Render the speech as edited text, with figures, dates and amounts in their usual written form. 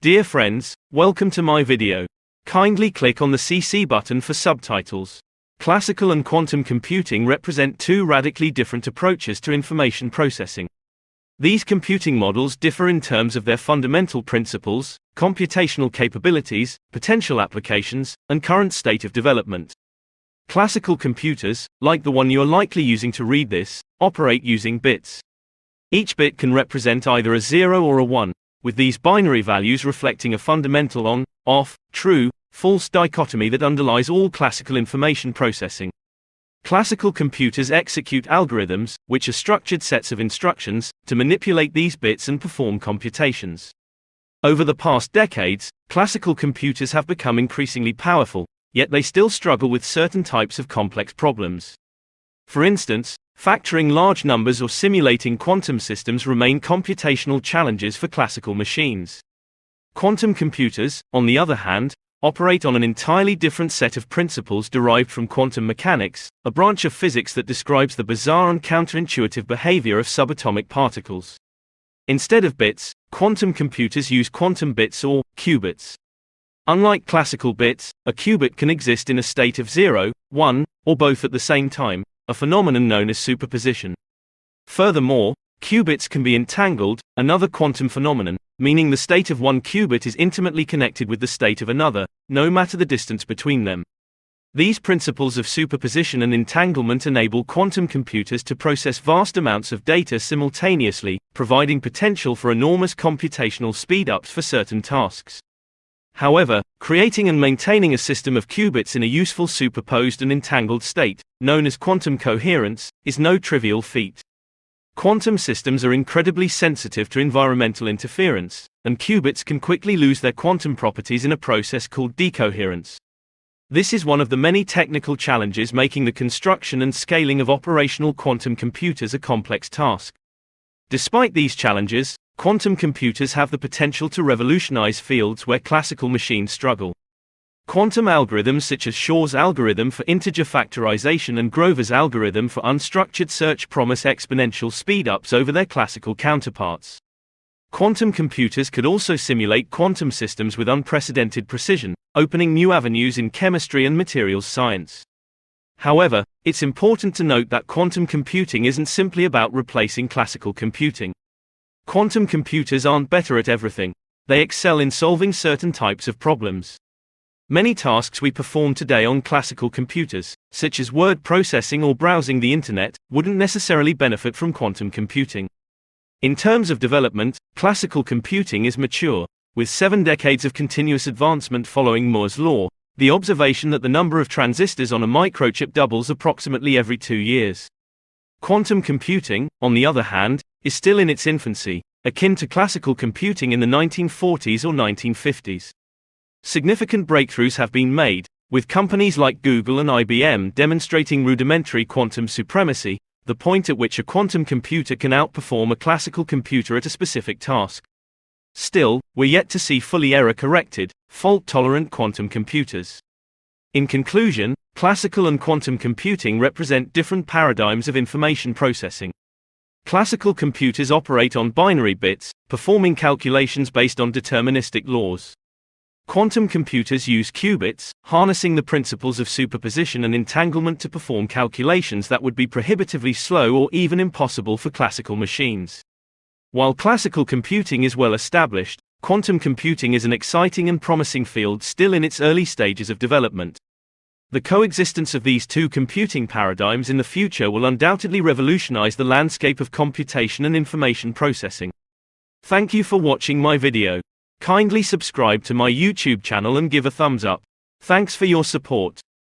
Dear friends, welcome to my video. Kindly click on the CC button for subtitles. Classical and quantum computing represent two radically different approaches to information processing. These computing models differ in terms of their fundamental principles, computational capabilities, potential applications, and current state of development. Classical computers, like the one you are likely using to read this, operate using bits. Each bit can represent either a 0 or a 1, with these binary values reflecting a fundamental on, off, true, false dichotomy that underlies all classical information processing. Classical computers execute algorithms, which are structured sets of instructions, to manipulate these bits and perform computations. Over the past decades, classical computers have become increasingly powerful, yet they still struggle with certain types of complex problems. For instance, factoring large numbers or simulating quantum systems remain computational challenges for classical machines. Quantum computers, on the other hand, operate on an entirely different set of principles derived from quantum mechanics, a branch of physics that describes the bizarre and counterintuitive behavior of subatomic particles. Instead of bits, quantum computers use quantum bits or qubits. Unlike classical bits, a qubit can exist in a state of 0, 1, or both at the same time, a phenomenon known as superposition. Furthermore, qubits can be entangled, another quantum phenomenon, meaning the state of one qubit is intimately connected with the state of another, no matter the distance between them. These principles of superposition and entanglement enable quantum computers to process vast amounts of data simultaneously, providing potential for enormous computational speedups for certain tasks. However, creating and maintaining a system of qubits in a useful superposed and entangled state, known as quantum coherence, is no trivial feat. Quantum systems are incredibly sensitive to environmental interference, and qubits can quickly lose their quantum properties in a process called decoherence. This is one of the many technical challenges making the construction and scaling of operational quantum computers a complex task. Despite these challenges, quantum computers have the potential to revolutionize fields where classical machines struggle. Quantum algorithms such as Shor's algorithm for integer factorization and Grover's algorithm for unstructured search promise exponential speedups over their classical counterparts. Quantum computers could also simulate quantum systems with unprecedented precision, opening new avenues in chemistry and materials science. However, it's important to note that quantum computing isn't simply about replacing classical computing. Quantum computers aren't better at everything. They excel in solving certain types of problems. Many tasks we perform today on classical computers, such as word processing or browsing the internet, wouldn't necessarily benefit from quantum computing. In terms of development, classical computing is mature, with 7 decades of continuous advancement following Moore's law, the observation that the number of transistors on a microchip doubles approximately every 2 years. Quantum computing, on the other hand, is still in its infancy, akin to classical computing in the 1940s or 1950s. Significant breakthroughs have been made, with companies like Google and IBM demonstrating rudimentary quantum supremacy, the point at which a quantum computer can outperform a classical computer at a specific task. Still, we're yet to see fully error-corrected, fault-tolerant quantum computers. In conclusion, classical and quantum computing represent different paradigms of information processing. Classical computers operate on binary bits, performing calculations based on deterministic laws. Quantum computers use qubits, harnessing the principles of superposition and entanglement to perform calculations that would be prohibitively slow or even impossible for classical machines. While classical computing is well established, quantum computing is an exciting and promising field still in its early stages of development. The coexistence of these two computing paradigms in the future will undoubtedly revolutionize the landscape of computation and information processing. Thank you for watching my video. Kindly subscribe to my YouTube channel and give a thumbs up. Thanks for your support.